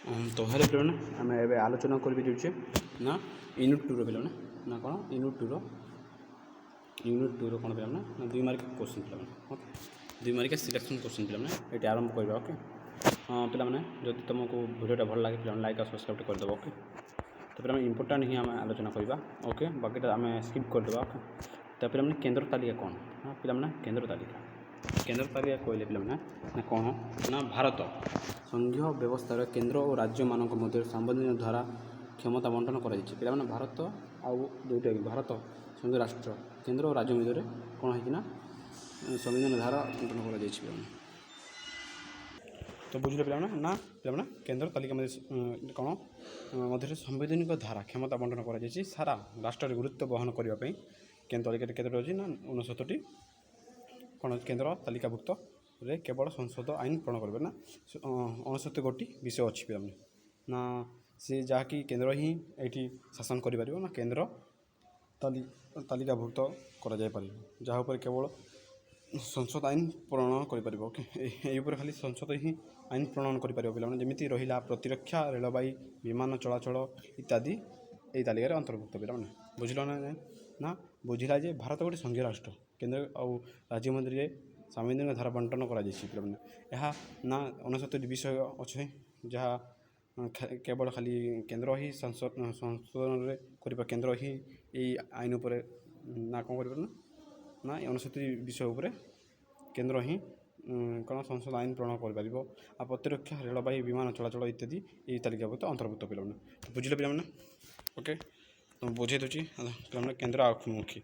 तो हेलो पिलाने आम ए आलोचना कर ना यूनिट टूर पिलाने ना कौन यूनिट टूर कौन पिलाने ना 2 मार्क क्वेश्चन पिलाने ओके 2 मार्क सिलेक्शन क्वेश्चन पिलाने ये आरंभ करवा ओके हाँ पिलाने जदि तुमको वीडियोटा भल लगे पिलाने लाइक और सब्सक्राइब करदेव ओके तो पिला इंपोर्टाट ही आम आलोचना करवा ओके बाकी आम स्किप करदे ओके तो पिलाने केन्द्र तालिका कौन हाँ पिलाने केन्द्र तालिका कहले पिलाने ना कौन ना भारत संघीय व्यवस्थार केन्द्र और राज्य मानक मध्य संवैधानिक धारा क्षमता बंटन कर पिलाने भारत आउ दुईटा भारत संघीय राष्ट्र केन्द्र और राज्य मध्य कौन है संविधान धारा बंटन कर तो बुझे पिलाने पिलाने केन्द्र तालिका मध्य कौन मध्य संवैधानिक धारा क्षमता बंटन कर सारा राष्ट्र गुरुत्व बहन करने केन्द्र तालिका केतोटी अच्छी ना 69टी कौन केन्द्र तालिकाभुक्त रे केवल संसद आईन प्रण करेंगे ना 69 गोटी विषय अच्छी पिलाने ना सी जहाँकि केन्द्र ही ये शासन कर ना केन्द्र तालिकाभुक्त कर जहाँ केवल संसद आईन प्रणयन कर ओके ये खाली संसद ही आईन प्रणयन कर पाने जमी रहा प्रतिरक्षा रेलवाई विमान चलाचल इत्यादि यही तालिकार अंतर्भुक्त पिलाने बुझल ना बुझला जे भारत गोटे संघीय राष्ट्र केन्द्र और राज्य मध्य संवैधानिक धारा बंटन कर पिलाने ना 69 विषय अच्छे जहाँ केवल खाली केन्द्र ही संशोधन कर केन्द्र ही यही आईन उपर ना कौन कर ना 69 विषय उपर केन्द्र ही कौन संसद आईन प्रणयन कर प्रतिरक्षा रेलवाई विमान चलाचल इत्यादि यही तालिकाभुक्त अंतर्भुक्त पिलाने तो बुझे पिलाने ओके तो बुझे दूसरी पिलाने केन्द्र अभिमुखी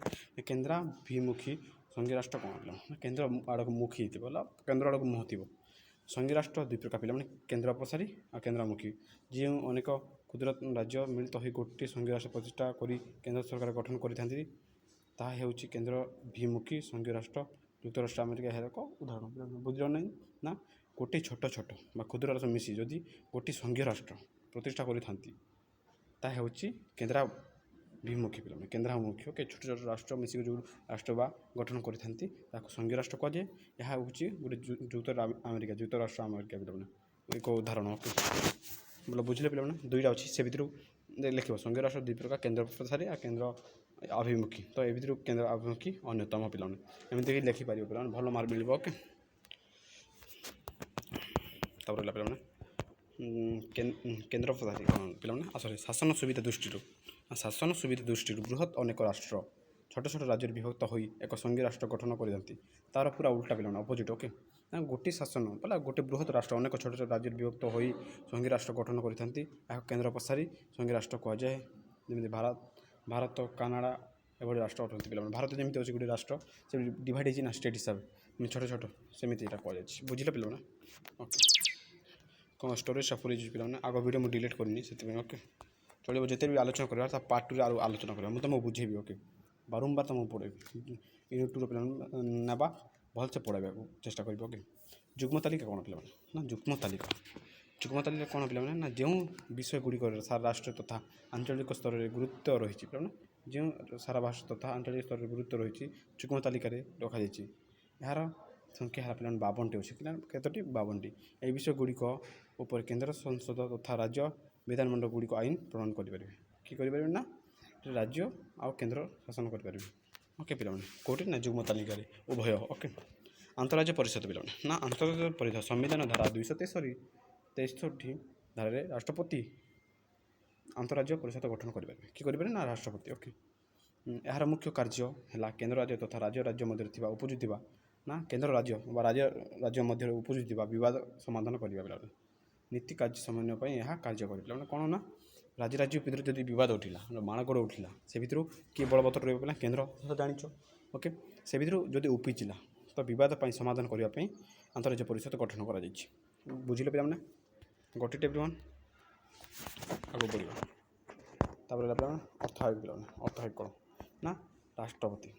केन्द्राभिमुखी संघीय राष्ट्र कौन पिला केन्द्र आड़क मुखी बोला केन्द्र आड़क मुह थी संघीय राष्ट्र 2 प्रकार पिला केन्द्र प्रसारी और केन्द्रमुखी जी अनेक क्षुद्र राज्य मिलित हो गोटे संघीय राष्ट्र प्रतिष्ठा कर केन्द्र सरकार गठन कर केन्द्राभिमुखी संघीय राष्ट्र युक्तराष्ट्र अमेरिका है एक उदाहरण बुझल नहीं ना गोटे छोट छोट क्षुद्र राष्ट्र मिसी जदि गोटे संघीय राष्ट्र प्रतिष्ठा कर केन्द्राभिमुखी पिला केन्द्राभिमुखी ओके छोट छोट राष्ट्र मिसिक जो राष्ट्र बा गठन कर संघीय राष्ट्र कहुए यह हूँ गोटे युक्तराष्ट्र अमेरिका पिला एक उदाहरण ओके बोले बुझे पिला 2टा अच्छी से भितर लिख संघीय राष्ट्र 2 प्रकार केन्द्र प्रसारी और केन्द्र अभिमुखी तो ये भितर केन्द्र अभिमुखी अन्यतम पिला एमती लिखिपर पिला भल मार्क मिल ओके तापर पिला केन्द्र प्रसारी पिला सरी शासन सुविधा दृष्टि बृहत अनेक राष्ट्र छोट छोट राज्य विभक्त हो एक संघीय राष्ट्र गठन कर तार पूरा उल्टा पिला अपोजिट ओके ना गोटे शासन बोला गोटे बृहत राष्ट्र अनेक छोट छोट राज्य विभक्त हो संघीय राष्ट्र गठन कर केन्द्र प्रसारी संघीय राष्ट्र कहुए जमी भारत कानाडा एभली राष्ट्र अटंती पिला भारत जमी अच्छे गोटे राष्ट्र से डिवाइड होना स्टेट हिसाब से छोट छोट सेमती कहुए बुझे पिला ओके कौन स्टोरेज सफर पिला आग वीडियो मुझे डिलीट करनी से ओके चलो जिते भी आलोचना करवा पार्ट 2 आलोचना करवा मुझे तुमको बुझेबी ओके बारंबार तुमको पढ़ेबी यूनिट 2 पिला नाबा भल से पढ़ाई चेष्टा करेंगे ओके जुग्म तालिका कौन पिला ना जुग्म तालिका कौन पिला ना जो विषय गुड़िक सारा राष्ट्र तथा आंचलिक स्तर में गुरुत्व रही पिला जो सारा राष्ट्र तथा आंचलिक स्तर में गुरुत्व रही जुग्म तालिका रखा यार संख्या है पिला 52टी अच्छे पिला कतोटी 52टी यह विषय गुड़िक उपर केन्द्र संसद तथा राज्य विधानमंडल गुड़िक आईन प्रणयन करेंगे कि ना राज्य आउ केन्द्र शासन करेंगे ओके पिला कौटे ना जुग्म तालिका उभय ओके अंतर्राज्य परिषद पिला ना अंतर्राज्य परिषद संविधान धारा 263 धारा राष्ट्रपति अंतर्राज्य परिषद गठन करेंगे कि करेंगे ना राष्ट्रपति ओके यार मुख्य कार्य है केन्द्र राज्य तथा राज्य मध्य उपजुवा ना केन्द्र राज्य मध्य उपजुवा समाधान करवा पिला नीति कार्य समन्वय यह कार्य कर कौन ना राज्य भितर जब बद उठिला माणगोड़ उठिला से भितर किए बलवत्तर रहा केन्द्र जाच ओके से भितर जब उपीचिला तो बद समाधान करने अंतर्राज्य परिषद गठन कर बुझे पे गोटे टेप आगे बढ़ पे अर्थायक पे अर्थायक कौन ना राष्ट्रपति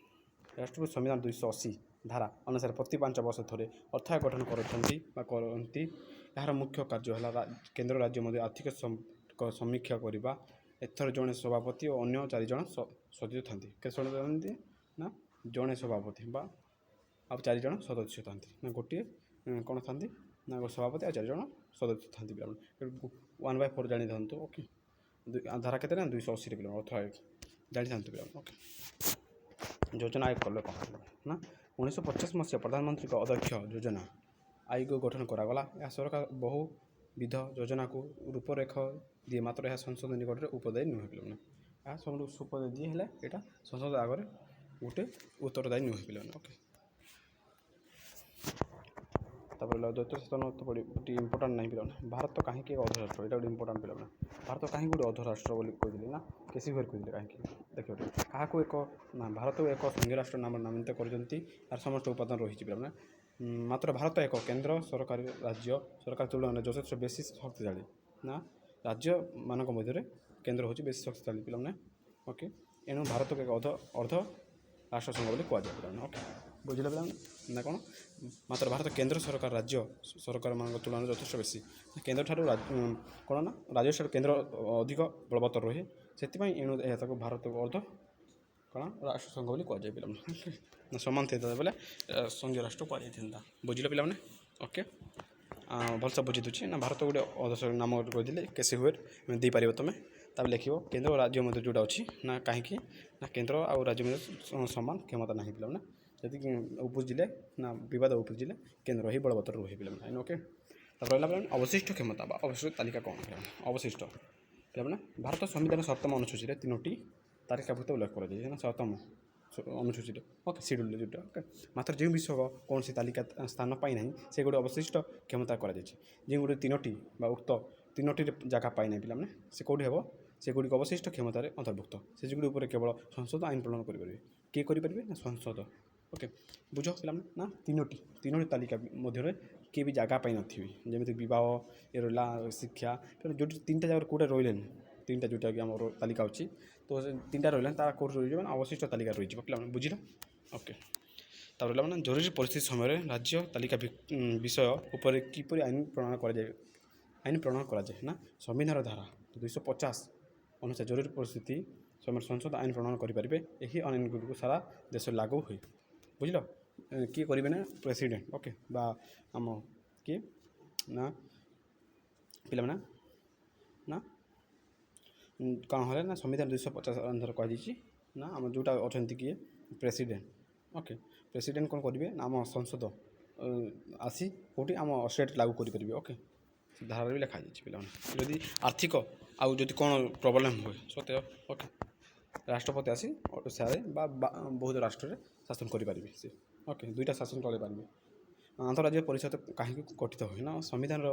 संविधान 280 धारा अनुसार प्रति 5 वर्ष थे अर्थायक गठन करती यार मुख्य कार्य है केन्द्र राज्य मध्य आर्थिक समीक्षा करवा एथर जड़े सभापति और अन्य 4 जन सदस्य था के ना जड़े सभापति आ 4 जन सदस्य था ना गोटे कौन था ना सभापति आ 4 जन ସଦସ୍ୟ ଥାନ୍ତି ପିଲାମାନେ। 1/4 ଜାଣିଥାନ୍ତୁ। ଓକେ, ଧାରା କେତେ ନା 280 ପିଲାମାନେ ଅର୍ଥ ଆୟୋଗ ଜାଣିଥାନ୍ତୁ ପିଲାମାନେ। ଓକେ, ଯୋଜନା ଆୟୋଗ କଲେ କ'ଣ ନା 1950 ମସିହା ପ୍ରଧାନମନ୍ତ୍ରୀଙ୍କ ଅଧ୍ୟକ୍ଷ ଯୋଜନା ଆୟୋଗ ଗଠନ କରାଗଲା। ଏହା ସରକାର ବହୁବିଧ ଯୋଜନାକୁ ରୂପରେଖ ଦିଏ, ମାତ୍ର ଏହା ସଂସଦ ନିକଟରେ ଉପଦାୟୀ ନୁହେଁ ପିଲାମାନେ। ଏହା ସବୁଠୁ ଉପଦାୟୀ ହେଲେ ଏଇଟା ସଂସଦ ଆଗରେ ଗୋଟେ ଉତ୍ତରଦାୟୀ ନୁହେଁ ପିଲାମାନେ। ଓକେ, ତାପରେ ଦ୍ୱୈତ ଶାସନ ଟିକେ ଇମ୍ପୋର୍ଟାଣ୍ଟ ନାହିଁ ପିଲାମାନେ। ଭାରତ କାହିଁକି ଏକ ଅଧରାଷ୍ଟ୍ର, ଏଇଟା ଗୋଟେ ଇମ୍ପୋର୍ଟାଣ୍ଟ ପିଲାମାନେ। ଭାରତ କାହିଁକି ଗୋଟେ ଅଧରାଷ୍ଟ୍ର ବୋଲି କହିଥିଲେ ନା କେସିଭର କହିଥିଲେ କାହିଁକି ଦେଖିବ କାହାକୁ ଏକ ନା ଭାରତକୁ ଏକ ସଂଘୀୟ ରାଷ୍ଟ୍ର ନାମିତ କରିଛନ୍ତି। ଏହାର ସମସ୍ତ ଉପାଦାନ ରହିଛି ପିଲାମାନେ। ମାତ୍ର ଭାରତ ଏକ କେନ୍ଦ୍ର ସରକାରୀ ରାଜ୍ୟ ସରକାର ତୁଳନାରେ ଯଥେଷ୍ଟ ବେଶୀ ଶକ୍ତିଶାଳୀ ନା ରାଜ୍ୟମାନଙ୍କ ମଧ୍ୟରେ କେନ୍ଦ୍ର ହେଉଛି ବେଶୀ ଶକ୍ତିଶାଳୀ ପିଲାମାନେ। ଓକେ, ଏଣୁ ଭାରତକୁ ଏକ ଅର୍ଦ୍ଧ ରାଷ୍ଟ୍ର ସଂଘ ବୋଲି କୁହାଯାଏ ପିଲାମାନେ। ଓକେ, ବୁଝିଲେ ପିଲାମାନେ ନା କ'ଣ? ମାତ୍ର ଭାରତ କେନ୍ଦ୍ର ସରକାର ରାଜ୍ୟ ସରକାରମାନଙ୍କ ତୁଳନାରେ ଯଥେଷ୍ଟ ବେଶୀ କେନ୍ଦ୍ରଠାରୁ କ'ଣ ନା ରାଜ୍ୟଠାରୁ କେନ୍ଦ୍ର ଅଧିକ ବଳବତ୍ତର ରୁହେ। ସେଥିପାଇଁ ଏଣୁ ଏହା ତାକୁ ଭାରତକୁ ଅର୍ଦ୍ଧ କ'ଣ ରାଷ୍ଟ୍ର ସଂଘ ବୋଲି କୁହାଯାଏ ପିଲାମାନେ। ନା ସମାନ ଥିଲା ବେଲେ ସଂଘୀୟ ରାଷ୍ଟ୍ର କୁହାଯାଇଥିଲା। ବୁଝିଲେ ପିଲାମାନେ? ଓକେ, ଭଲସେ ବୁଝି ଦେଉଛି ନା ଭାରତ ଗୋଟେ ନାମ କହିଥିଲେ କେସି ହୁଏ ଦେଇପାରିବ ତୁମେ। ତାପରେ ଲେଖିବ କେନ୍ଦ୍ର ଓ ରାଜ୍ୟ ମଧ୍ୟରେ ଯେଉଁଟା ଅଛି ନା କାହିଁକି ନା କେନ୍ଦ୍ର ଆଉ ରାଜ୍ୟ ମଧ୍ୟରେ ସମାନ କ୍ଷମତା ନାହିଁ ପିଲାମାନେ। ଯଦି ଉପୁଜିଲେ ନା ବିବାଦ ଉପୁଜିଲେ କେନ୍ଦ୍ର ହିଁ ବଳବତ୍ତର ରୁହେ ପିଲାମାନେ। ଓକେ, ତାପରେ ରହିଲା ପିଲାମାନେ ଅବଶିଷ୍ଟ କ୍ଷମତା ବା ଅବଶିଷ୍ଟ ତାଲିକା କ'ଣ ପିଲାମାନେ? ଅବଶିଷ୍ଟ ପିଲାମାନେ ଭାରତ ସମ୍ବିଧାନ 7ମ ଅନୁସୂଚୀରେ 3ଟି ତାଲିକାଭୁକ୍ତ ଉଲ୍ଲେଖ କରାଯାଇଛି ନା 7ମ ଅନୁସୂଚୀରେ। ଓକେ, ସିଡ୍ୟୁଲ୍ ଯେଉଁଟା। ଓକେ, ମାତ୍ର ଯେଉଁ ବିଷୟ କୌଣସି ତାଲିକା ସ୍ଥାନ ପାଇନାହିଁ ସେଗୁଡ଼ିକ ଅବଶିଷ୍ଟ କ୍ଷମତା କରାଯାଇଛି। ଯେଉଁଗୁଡ଼ିକ 3ଟି ବା ଉକ୍ତ 3ଟିରେ ଜାଗା ପାଇନାହିଁ ପିଲାମାନେ ସେ କେଉଁଠି ହେବ? ସେଗୁଡ଼ିକ ଅବଶିଷ୍ଟ କ୍ଷମତାରେ ଅନ୍ତର୍ଭୁକ୍ତ। ସେଗୁଡ଼ିକ ଉପରେ କେବଳ ସଂସଦ ଆଇନ ପ୍ରଣୟନ କରିପାରିବେ। କିଏ କରିପାରିବେ? ନା ସଂସଦ। ଓକେ, ବୁଝ ପିଲାମାନେ ନା 3ଟି ତାଲିକା ମଧ୍ୟରେ କିଏ ବି ଜାଗା ପାଇନଥିବେ। ଯେମିତି ବିବାହ ଏ ରହିଲା ଶିକ୍ଷା ଯେଉଁଠି 3ଟା ଜାଗାରେ କେଉଁଟା ରହିଲେନି 3ଟା ଯେଉଁଟାକି ଆମର ତାଲିକା ଅଛି ତ ସେ 3ଟା ରହିଲାନି ତାର କେଉଁଠି ରହିଯିବ ନା ଅବଶିଷ୍ଟ ତାଲିକା ରହିଯିବ ପିଲାମାନେ। ବୁଝିଲ? ଓକେ, ତାପରେ ରହିଲା ମାନେ ଜରୁରୀ ପରିସ୍ଥିତି ସମୟରେ ରାଜ୍ୟ ତାଲିକା ବିଷୟ ଉପରେ କିପରି ଆଇନ ପ୍ରଣୟନ କରାଯାଏ ନା ସମ୍ବିଧାନର ଧାରା 250 ଅନୁସାରେ ଜରୁରୀ ପରିସ୍ଥିତି ସମୟରେ ସଂସଦ ଆଇନ ପ୍ରଣୟନ କରିପାରିବେ। ଏହି ଆଇନଗୁଡ଼ିକୁ ସାରା ଦେଶରେ ଲାଗୁ ହୁଏ। ବୁଝିଲ? କିଏ କରିବେ ନା ପ୍ରେସିଡେଣ୍ଟ। ଓକେ, ବା ଆମ କିଏ ନା ପିଲାମାନେ ନା କ'ଣ ହେଲେ ନା ସମ୍ବିଧାନ 250 ଅନୁସାରେ କୁହାଯାଇଛି ନା ଆମ ଯେଉଁଟା ଅଛନ୍ତି କିଏ ପ୍ରେସିଡେଣ୍ଟ। ଓକେ, ପ୍ରେସିଡେଣ୍ଟ କ'ଣ କରିବେ ନା ଆମ ସଂସଦ ଆସି କେଉଁଠି ଆମ ଷ୍ଟେଟ୍ ଲାଗୁ କରିପାରିବେ। ଓକେ, ଧାରାରେ ବି ଲେଖାଯାଇଛି ପିଲାମାନେ। ଯଦି ଆର୍ଥିକ ଆଉ ଯଦି କ'ଣ ପ୍ରୋବ୍ଲେମ୍ ହୁଏ ସତ୍ୟ ଓକେ ରାଷ୍ଟ୍ରପତି ଆସି ଓଡ଼ିଶାରେ ବା ବହୁତ ରାଷ୍ଟ୍ରରେ ଶାସନ କରିପାରିବେ ସେ। ଓକେ, 2ଟା ଶାସନ ଚଳାଇପାରିବେ। ଆନ୍ତଃରାଜ୍ୟ ପରିଷଦ କାହିଁକି ଗଠିତ ହୁଏ ନା ସମ୍ବିଧାନର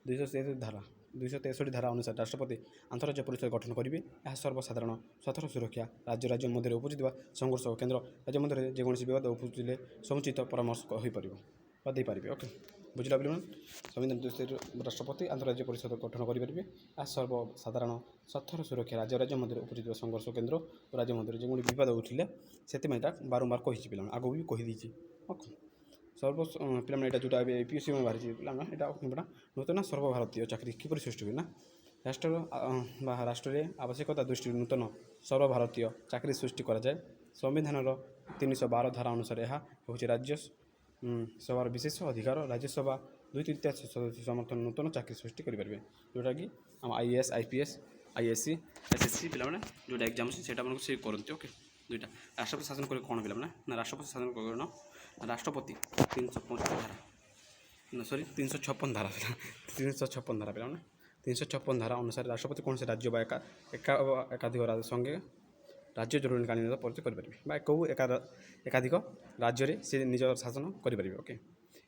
263 ଧାରା ଅନୁସାରେ ରାଷ୍ଟ୍ରପତି ଆନ୍ତଃରାଜ୍ୟ ପରିଷଦ ଗଠନ କରିବେ। ଏହା ସର୍ବସାଧାରଣ ସ୍ୱାର୍ଥର ସୁରକ୍ଷା ରାଜ୍ୟ ମଧ୍ୟରେ ଉପୁଜିଥିବା ସଂଘର୍ଷ ଓ କେନ୍ଦ୍ର ରାଜ୍ୟ ମଧ୍ୟରେ ଯେକୌଣସି ବିବାଦ ଉପୁଜିଲେ ସମୁଚିତ ପରାମର୍ଶ ହୋଇପାରିବ ବା ଦେଇପାରିବେ। ଓକେ, ବୁଝିଲା ପିଲାମାନେ? ସମ୍ବିଧାନ 263 ରାଷ୍ଟ୍ରପତି ଆନ୍ତଃରାଜ୍ୟ ପରିଷଦ ଗଠନ କରିପାରିବେ। ଏହା ସର୍ବସାଧାରଣ ସ୍ୱାର୍ଥର ସୁରକ୍ଷା ରାଜ୍ୟ ମଧ୍ୟରେ ଉପୁଜିଥିବା ସଂଘର୍ଷ କେନ୍ଦ୍ର ଓ ରାଜ୍ୟ ମଧ୍ୟରେ ଯେକୌଣସି ବିବାଦ ଉଠିଲେ ସେଥିପାଇଁ ଏଇଟା ବାରମ୍ବାର କହିଛି ପିଲାମାନେ। ଆଗକୁ ବି କହିଦେଇଛି। ଓକେ, ପିଲାମାନେ ଏଇଟା ଯେଉଁଟା ଏବେ APSC ବାହାରିଛି ପିଲାମାନେ ଏଇଟା ନୂତନ ସର୍ବଭାରତୀୟ ଚାକିରି କିପରି ସୃଷ୍ଟି ହୁଏ ନା ରାଷ୍ଟ୍ରରେ ଆବଶ୍ୟକତା ଦୃଷ୍ଟିରୁ ନୂତନ ସର୍ବଭାରତୀୟ ଚାକିରି ସୃଷ୍ଟି କରାଯାଏ। ସମ୍ବିଧାନର 312 ଧାରା ଅନୁସାରେ ଏହା ହେଉଛି ରାଜ୍ୟ ସଭାର ବିଶେଷ ଅଧିକାର। ରାଜ୍ୟସଭା 2/3 ସଦସ୍ୟ ସମର୍ଥନ ନୂତନ ଚାକିରି ସୃଷ୍ଟି କରିପାରିବେ। ଯେଉଁଟାକି ଆମ IAS IPS ISC SSC ପିଲାମାନେ ଯେଉଁଟା ଏକ୍ଜାମ୍ ଅଛି ସେଇଟା ଆପଣଙ୍କୁ ସେ କରନ୍ତି। ଓକେ, 2ଟା ରାଷ୍ଟ୍ରପତି ଶାସନ କରି କ'ଣ ପିଲାମାନେ ନା ରାଷ୍ଟ୍ରପତି ଶାସନ କରଣ ରାଷ୍ଟ୍ରପତି 356 ଧାରା 356 ଧାରା 356 ଧାରା ପିଲାମାନେ 356 ଧାରା ଅନୁସାରେ ରାଷ୍ଟ୍ରପତି କୌଣସି ରାଜ୍ୟ ବା ଏକାଧିକ ସଙ୍ଗେ ରାଜ୍ୟ ଜରୁରୀକାଳୀନ ପରିଚୟ କରିପାରିବେ ବା ଏକାଧିକ ରାଜ୍ୟରେ ସେ ନିଜର ଶାସନ କରିପାରିବେ। ଓକେ,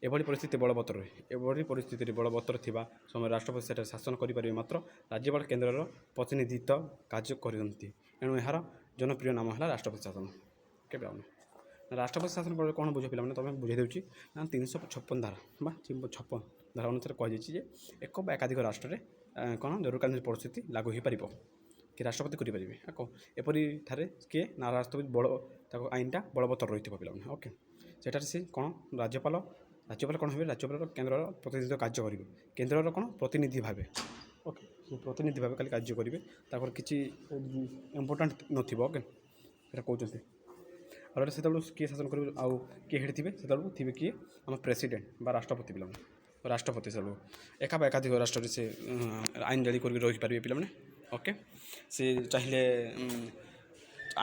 ଏଭଳି ପରିସ୍ଥିତିରେ ବଳବତ୍ତର ଥିବା ସମୟରେ ରାଷ୍ଟ୍ରପତି ସେଠାରେ ଶାସନ କରିପାରିବେ। ମାତ୍ର ରାଜ୍ୟପାଳ କେନ୍ଦ୍ରର ପ୍ରତିନିଧିତ୍ୱ କାର୍ଯ୍ୟ କରନ୍ତି। ଏଣୁ ଏହାର ଜନପ୍ରିୟ ନାମ ହେଲା ରାଷ୍ଟ୍ରପତି ଶାସନ। ଓକେ ପିଲାମାନେ, ରାଷ୍ଟ୍ରପତି ଶାସନ ପରେ କ'ଣ ବୁଝ ପିଲାମାନେ ତୁମେ ବୁଝାଇ ଦେଉଛି ନା 356 ଧାରା ବା 56 ଧାରା ଅନୁସାରେ କୁହାଯାଇଛି ଯେ ଏକ ବା ଏକାଧିକ ରାଷ୍ଟ୍ରରେ କ'ଣ ଜରୁରୀକାଳୀନ ପରିସ୍ଥିତି ଲାଗୁ ହୋଇପାରିବ କି ରାଷ୍ଟ୍ରପତି କରିପାରିବେ। ଏପରି ଠାରେ କିଏ ନା ରାଷ୍ଟ୍ରପତି ତାକୁ ଆଇନଟା ବଳବତ୍ତର ରହିଥିବ ପିଲାମାନେ। ଓକେ, ସେଠାରେ ସେ କ'ଣ ରାଜ୍ୟପାଳ କ'ଣ ହେବେ? ରାଜ୍ୟପାଳର କେନ୍ଦ୍ରର ପ୍ରତିନିଧିତ୍ୱ କାର୍ଯ୍ୟ କରିବେ। କେନ୍ଦ୍ରର କ'ଣ ପ୍ରତିନିଧି ଭାବେ। ଓକେ, ସେ ପ୍ରତିନିଧି ଭାବେ ଖାଲି କାର୍ଯ୍ୟ କରିବେ। ତାଙ୍କର କିଛି ଇମ୍ପୋର୍ଟାଣ୍ଟ ନଥିବ। ଓକେ, ସେଇଟା କହୁଛନ୍ତି। ଆଉ ସେତେବେଳକୁ କିଏ ଶାସନ କରିବେ ଆଉ କିଏ ହେଡ଼୍ ଥିବେ? ସେତେବେଳକୁ ଥିବେ କିଏ ଆମ ପ୍ରେସିଡେଣ୍ଟ ବା ରାଷ୍ଟ୍ରପତି ପିଲାମାନେ। ରାଷ୍ଟ୍ରପତି ସବୁ ଏକା ବା ଏକାଧିକ ରାଷ୍ଟ୍ରରେ ସେ ଆଇନ ଜାରି କରିକି ରହିପାରିବେ ପିଲାମାନେ। ଓକେ, ସେ ଚାହିଁଲେ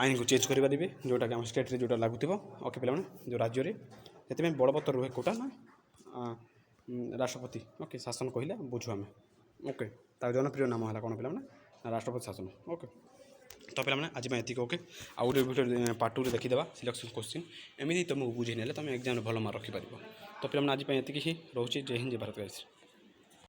ଆଇନକୁ ଚେଞ୍ଜ କରିପାରିବେ ଯେଉଁଟାକି ଆମ ଷ୍ଟେଟ୍ରେ ଯେଉଁଟା ଲାଗୁଥିବ। ଓକେ ପିଲାମାନେ, ଯେଉଁ ରାଜ୍ୟରେ, ସେଥିପାଇଁ ବଳବତ୍ତର ରୁହେ କେଉଁଟା ନା ରାଷ୍ଟ୍ରପତି। ଓକେ, ଶାସନ କହିଲେ ବୁଝୁ ଆମେ। ଓକେ, ତାର ଜନପ୍ରିୟ ନାମ ହେଲା କ'ଣ ପିଲାମାନେ? ରାଷ୍ଟ୍ରପତି ଶାସନ। ଓକେ, ତ ପିଲାମାନେ ଆଜି ପାଇଁ ଏତିକି। ଓକେ, ଆଉ ଗୋଟେ ଭିଡ଼ିଓ ପାର୍ଟ 2ରେ ଦେଖିଦେବା ସିଲେକ୍ସନ୍ କୋଶ୍ଚିନ୍। ଏମିତି ତୁମକୁ ବୁଝେଇ ନେଲେ ତୁମେ ଏକ୍ଜାମ୍ରେ ଭଲ ମାର୍କ ରଖିପାରିବ। ତ ପିଲାମାନେ ଆଜି ପାଇଁ ଏତିକି ହିଁ ରହୁଛି। ଜୟ ହିନ୍ଦ, ଜୟ ଭାରତ ଗାଇସ୍।